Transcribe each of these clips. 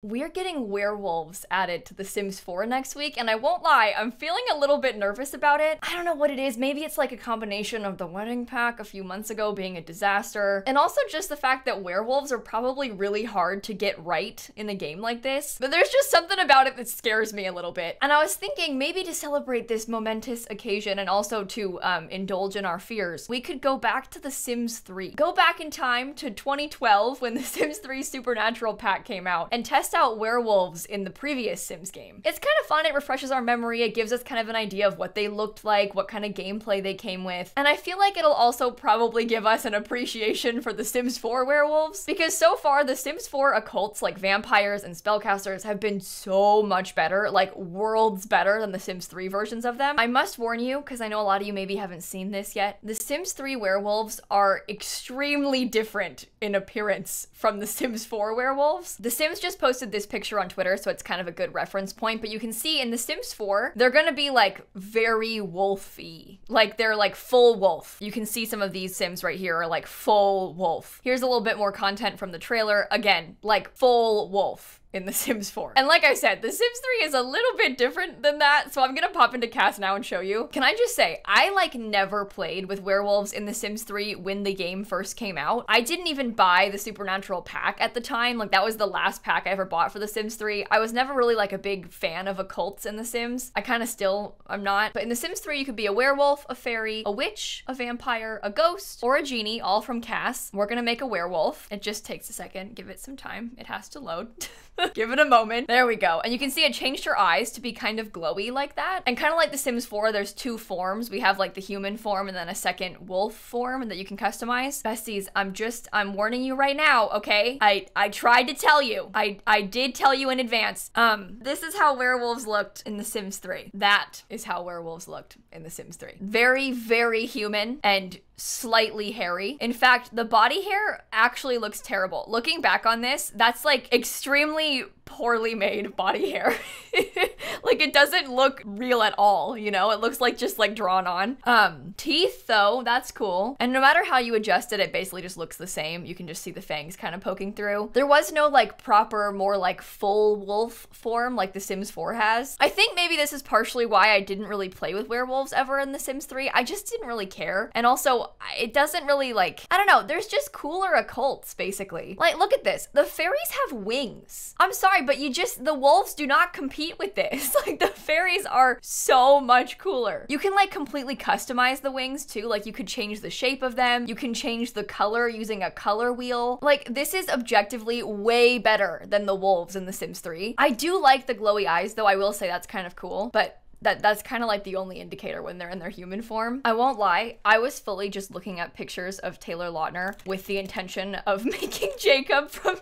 We're getting werewolves added to The Sims 4 next week, and I won't lie, I'm feeling a little bit nervous about it. I don't know what it is. Maybe it's like a combination of the wedding pack a few months ago being a disaster, and also just the fact that werewolves are probably really hard to get right in a game like this. But there's just something about it that scares me a little bit. And I was thinking maybe to celebrate this momentous occasion and also to indulge in our fears, we could go back to The Sims 3. Go back in time to 2012 when The Sims 3 Supernatural pack came out and test out werewolves in the previous Sims game. It's kind of fun, it refreshes our memory, it gives us kind of an idea of what they looked like, what kind of gameplay they came with, and I feel like it'll also probably give us an appreciation for the Sims 4 werewolves, because so far the Sims 4 occults like vampires and spellcasters have been so much better, like worlds better than the Sims 3 versions of them. I must warn you, because I know a lot of you maybe haven't seen this yet, the Sims 3 werewolves are extremely different in appearance from the Sims 4 werewolves. The Sims just posted this picture on Twitter, so it's kind of a good reference point, but you can see in The Sims 4, they're gonna be like very wolfy. Like they're like full wolf. You can see some of these Sims right here are like full wolf. Here's a little bit more content from the trailer. Again, like full wolf in The Sims 4. And like I said, The Sims 3 is a little bit different than that, so I'm gonna pop into cast now and show you. Can I just say, I like never played with werewolves in The Sims 3 when the game first came out. I didn't even buy the Supernatural pack at the time, like that was the last pack I ever bought for The Sims 3. I was never really like a big fan of occults in The Sims. I kind of still am not, but in The Sims 3 you could be a werewolf, a fairy, a witch, a vampire, a ghost, or a genie, all from Cass. We're gonna make a werewolf. It just takes a second, give it some time. It has to load. Give it a moment. There we go. And you can see it changed her eyes to be kind of glowy like that. And kind of like The Sims 4, there's two forms. We have like the human form and then a second wolf form that you can customize. Besties, I'm warning you right now, okay? I tried to tell you. I did tell you in advance. This is how werewolves looked in The Sims 3. That is how werewolves looked in The Sims 3. Very, very human and slightly hairy. In fact, the body hair actually looks terrible. Looking back on this, that's like extremely poorly made body hair. Like it doesn't look real at all, you know? It looks like just like drawn on. Teeth though, that's cool. And no matter how you adjust it, it basically just looks the same. You can just see the fangs kind of poking through. There was no like proper, more like full wolf form like The Sims 4 has. I think maybe this is partially why I didn't really play with werewolves ever in The Sims 3. I just didn't really care. And also it doesn't really like, I don't know, there's just cooler occults basically. Like look at this, the fairies have wings. I'm sorry, but the wolves do not compete with this. Like the fairies are so much cooler. You can like completely customize the wings too. Like you could change the shape of them. You can change the color using a color wheel. Like this is objectively way better than the wolves in The Sims 3. I do like the glowy eyes though. I will say that's kind of cool, but that's kind of like the only indicator when they're in their human form. I won't lie, I was fully just looking at pictures of Taylor Lautner with the intention of making Jacob from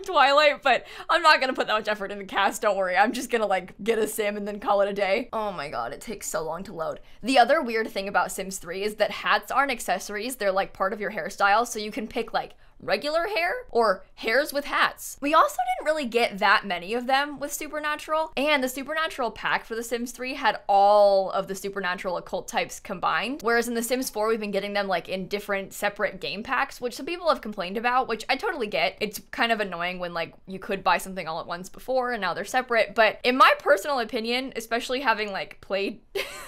Twilight, but I'm not gonna put that much effort into cast, don't worry. I'm just gonna like get a sim and then call it a day. Oh my god, it takes so long to load. The other weird thing about Sims 3 is that hats aren't accessories, they're like part of your hairstyle, so you can pick like regular hair or hairs with hats. We also didn't really get that many of them with Supernatural, and the Supernatural pack for The Sims 3 had all of the Supernatural occult types combined, whereas in The Sims 4 we've been getting them like in different separate game packs, which some people have complained about, which I totally get. It's kind of annoying when like you could buy something all at once before and now they're separate, but in my personal opinion, especially having like played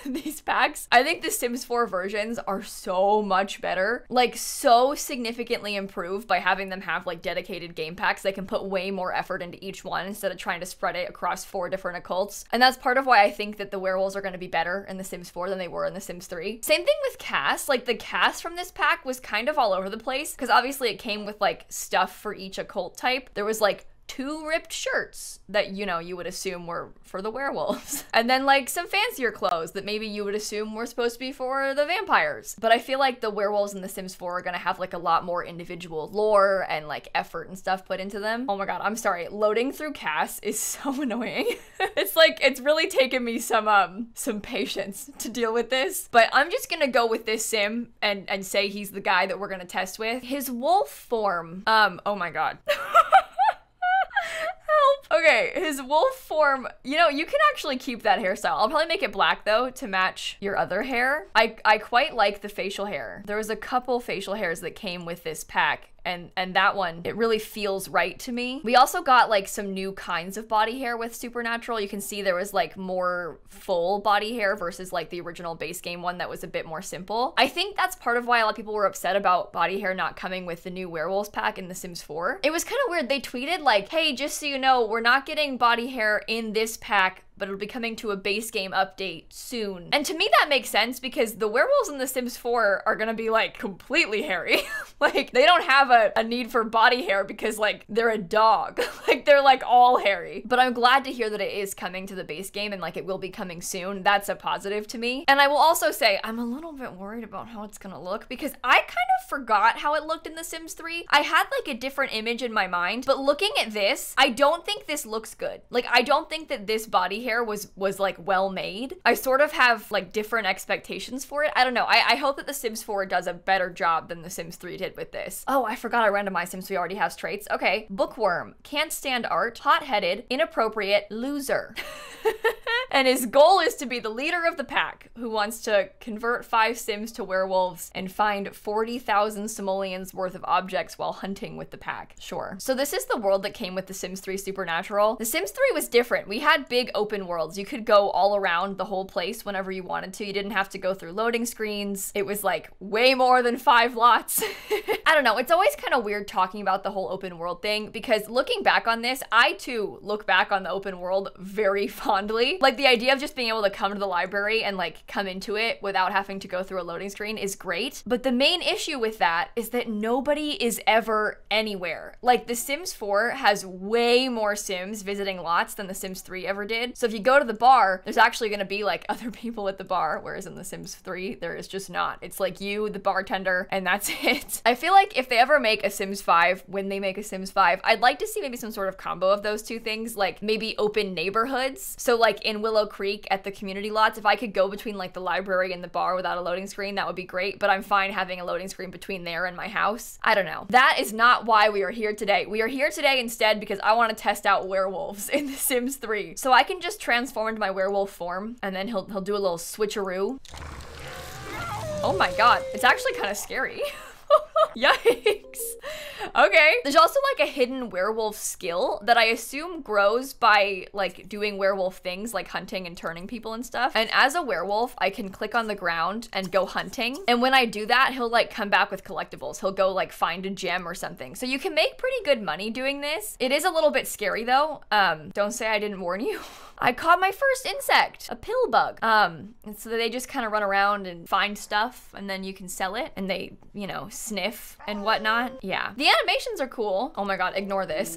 these packs, I think the Sims 4 versions are so much better, like so significantly improved by having them have like dedicated game packs. They can put way more effort into each one instead of trying to spread it across 4 different occults. And that's part of why I think that the werewolves are going to be better in The Sims 4 than they were in The Sims 3. Same thing with cast. Like the cast from this pack was kind of all over the place because obviously it came with like stuff for each occult type. There was like 2 ripped shirts that, you know, you would assume were for the werewolves. And then like some fancier clothes that maybe you would assume were supposed to be for the vampires. But I feel like the werewolves in The Sims 4 are gonna have like a lot more individual lore and like effort and stuff put into them. Oh my god, I'm sorry. Loading through Cass is so annoying. It's like, it's really taken me some patience to deal with this. But I'm just gonna go with this sim and say he's the guy that we're gonna test with. His wolf form, oh my god. Okay, his wolf form, you know, you can actually keep that hairstyle. I'll probably make it black though to match your other hair. I quite like the facial hair. There was a couple facial hairs that came with this pack and that one, it really feels right to me. We also got like some new kinds of body hair with Supernatural. You can see there was like more full body hair versus like the original base game one that was a bit more simple. I think that's part of why a lot of people were upset about body hair not coming with the new werewolves pack in The Sims 4. It was kind of weird. They tweeted like, hey, just so you know, we're not getting body hair in this pack, but it'll be coming to a base game update soon. And to me that makes sense because the werewolves in The Sims 4 are gonna be like completely hairy. Like they don't have a need for body hair because like they're a dog. Like they're like all hairy. But I'm glad to hear that it is coming to the base game and like it will be coming soon. That's a positive to me. And I will also say I'm a little bit worried about how it's gonna look because I kind of forgot how it looked in The Sims 3. I had like a different image in my mind, but looking at this, I don't think this looks good. Like I don't think that this body hair was like well made. I sort of have like different expectations for it. I don't know. I hope that The Sims 4 does a better job than The Sims 3 did with this. Oh, I forgot I randomized Sims 3 already has traits. Okay. Bookworm, can't stand art, hot-headed, inappropriate, loser. And his goal is to be the leader of the pack who wants to convert 5 Sims to werewolves and find 40,000 simoleons worth of objects while hunting with the pack. Sure. So this is the world that came with The Sims 3 Supernatural. The Sims 3 was different. We had big open worlds. You could go all around the whole place whenever you wanted to. You didn't have to go through loading screens. It was like way more than 5 lots. I don't know. It's always kind of weird talking about the whole open world thing because looking back on this, I too look back on the open world very fondly. Like the idea of just being able to come to the library and like come into it without having to go through a loading screen is great. But the main issue with that is that nobody is ever anywhere. Like The Sims 4 has way more Sims visiting lots than The Sims 3 ever did. So if you go to the bar, there's actually going to be like other people at the bar, whereas in The Sims 3, there is just not. It's like you, the bartender, and that's it. I feel like if they ever make a Sims 5, when they make a Sims 5, I'd like to see maybe some sort of combo of those two things, like maybe open neighborhoods. So like in Willow Creek at the community lots, if I could go between like the library and the bar without a loading screen, that would be great, but I'm fine having a loading screen between there and my house. I don't know. That is not why we are here today. We are here today instead because I want to test out werewolves in The Sims 3. So I can just transform into my werewolf form and then he'll do a little switcheroo. Oh my god, it's actually kind of scary. Yikes. Okay. There's also like a hidden werewolf skill that I assume grows by like doing werewolf things like hunting and turning people and stuff. And as a werewolf, I can click on the ground and go hunting. And when I do that, he'll like come back with collectibles. He'll go like find a gem or something. So you can make pretty good money doing this. It is a little bit scary though. Don't say I didn't warn you. I caught my first insect, a pill bug. And so they just kind of run around and find stuff and then you can sell it and they, you know, sniff and whatnot. Yeah. The animations are cool. Oh my god, ignore this.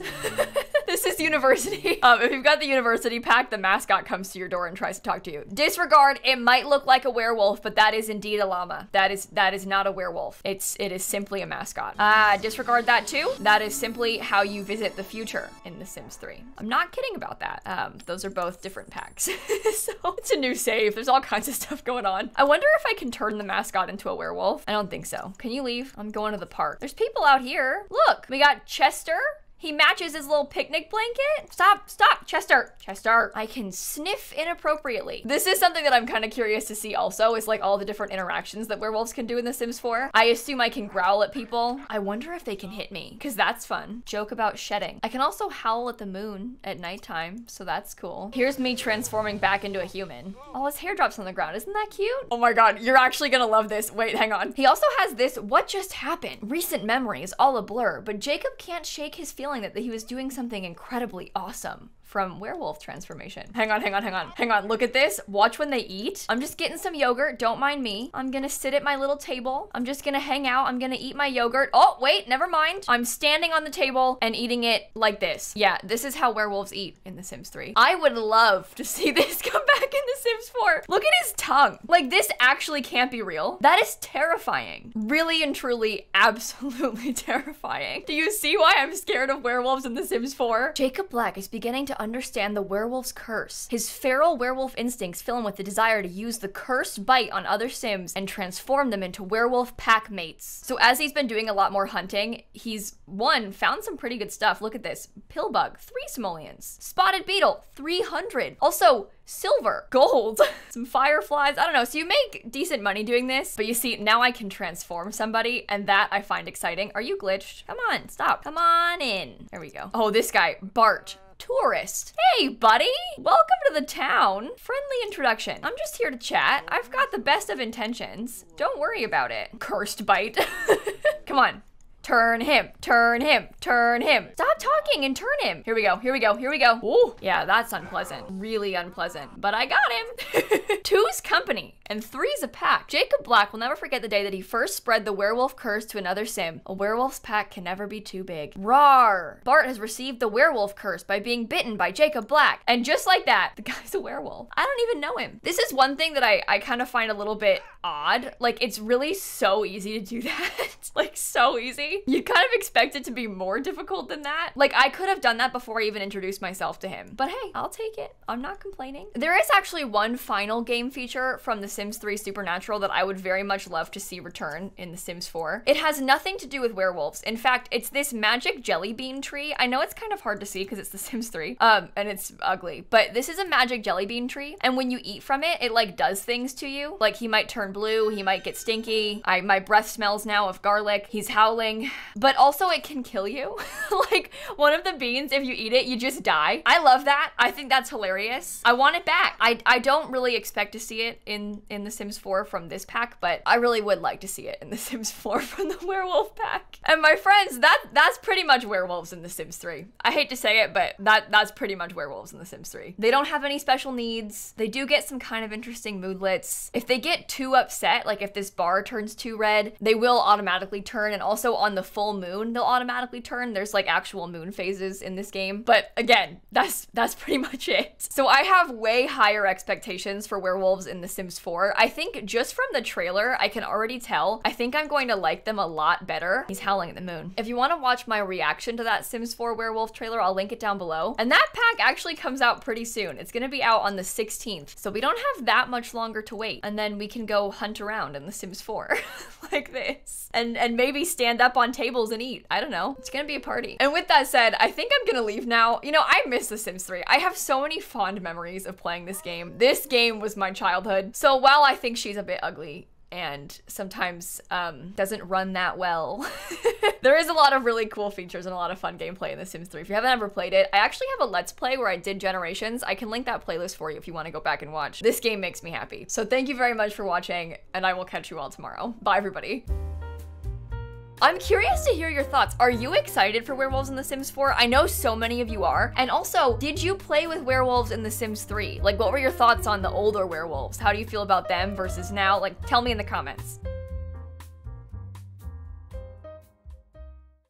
This is university. If you've got the university pack, the mascot comes to your door and tries to talk to you. Disregard, it might look like a werewolf, but that is indeed a llama. That is not a werewolf. It is simply a mascot. Disregard that too. That is simply how you visit the future in The Sims 3. I'm not kidding about that. Those are both different packs. So it's a new save. There's all kinds of stuff going on. I wonder if I can turn the mascot into a werewolf. I don't think so. Can you leave? I'm going to the park. There's people out here. Look, we got Chester. He matches his little picnic blanket. Stop, Chester. Chester, I can sniff inappropriately. This is something that I'm kind of curious to see also, is like all the different interactions that werewolves can do in The Sims 4. I assume I can growl at people. I wonder if they can hit me, because that's fun. Joke about shedding. I can also howl at the moon at nighttime, so that's cool. Here's me transforming back into a human. Oh, his hair drops on the ground. Isn't that cute? Oh my god, you're actually gonna love this. Wait, hang on. He also has this, what just happened? Recent memories, all a blur, but Jacob can't shake his feeling that he was doing something incredibly awesome from werewolf transformation. Hang on, look at this. Watch when they eat. I'm just getting some yogurt, don't mind me. I'm gonna sit at my little table. I'm just gonna hang out, I'm gonna eat my yogurt. Oh, wait, never mind. I'm standing on the table and eating it like this. Yeah, this is how werewolves eat in The Sims 3. I would love to see this come back in The Sims 4. Look at his tongue. Like, this actually can't be real. That is terrifying. Really and truly, absolutely terrifying. Do you see why I'm scared of werewolves in The Sims 4? Jacob Black is beginning to understand the werewolf's curse. His feral werewolf instincts fill him with the desire to use the cursed bite on other Sims and transform them into werewolf pack mates. So as he's been doing a lot more hunting, he's, one, found some pretty good stuff. Look at this. Pillbug, 3 simoleons. Spotted beetle, 300. Also, silver, gold, some fireflies, I don't know. So you make decent money doing this, but you see, now I can transform somebody, and that I find exciting. Are you glitched? Come on, stop. Come on in. There we go. Oh, this guy, Bart. Tourist. Hey, buddy. Welcome to the town. Friendly introduction. I'm just here to chat. I've got the best of intentions. Don't worry about it. Cursed bite. Come on. Turn him, turn him, turn him. Stop talking and turn him. Here we go, here we go, here we go. Ooh, yeah, that's unpleasant. Really unpleasant, but I got him. 2's company and 3's a pack. Jacob Black will never forget the day that he first spread the werewolf curse to another Sim. A werewolf's pack can never be too big. Rawr. Bart has received the werewolf curse by being bitten by Jacob Black. And just like that, the guy's a werewolf. I don't even know him. This is one thing that I kind of find a little bit odd. Like, it's really so easy to do that. Like, so easy. You'd kind of expect it to be more difficult than that. Like, I could have done that before I even introduced myself to him. But hey, I'll take it. I'm not complaining. There is actually one final game feature from The Sims 3 Supernatural that I would very much love to see return in The Sims 4. It has nothing to do with werewolves. In fact, it's this magic jelly bean tree. I know it's kind of hard to see because it's The Sims 3, and it's ugly, but this is a magic jelly bean tree. And when you eat from it, it like does things to you. Like, he might turn blue, he might get stinky. My breath smells now of garlic. He's howling. But also it can kill you. Like, one of the beans, if you eat it, you just die. I love that. I think that's hilarious. I want it back. I don't really expect to see it in The Sims 4 from this pack, but I really would like to see it in The Sims 4 from the werewolf pack. And my friends, that's pretty much werewolves in The Sims 3. I hate to say it, but that's pretty much werewolves in The Sims 3. They don't have any special needs. They do get some kind of interesting moodlets. If they get too upset, like if this bar turns too red, they will automatically turn, and also on the full moon, they'll automatically turn. There's like actual moon phases in this game. But again, that's pretty much it. So I have way higher expectations for werewolves in The Sims 4. I think just from the trailer, I can already tell. I think I'm going to like them a lot better. He's howling at the moon. If you want to watch my reaction to that Sims 4 werewolf trailer, I'll link it down below. And that pack actually comes out pretty soon. It's gonna be out on the 16th. So we don't have that much longer to wait. And then we can go hunt around in The Sims 4 like this. And maybe stand up on tables and eat. I don't know. It's gonna be a party. And with that said, I think I'm gonna leave now. You know, I miss The Sims 3. I have so many fond memories of playing this game. This game was my childhood. So while I think she's a bit ugly and sometimes doesn't run that well, there is a lot of really cool features and a lot of fun gameplay in The Sims 3. If you haven't ever played it, I actually have a Let's Play where I did Generations. I can link that playlist for you if you want to go back and watch. This game makes me happy. So thank you very much for watching, and I will catch you all tomorrow. Bye, everybody. I'm curious to hear your thoughts. Are you excited for werewolves in The Sims 4? I know so many of you are. And also, did you play with werewolves in The Sims 3? Like, what were your thoughts on the older werewolves? How do you feel about them versus now? Like, tell me in the comments.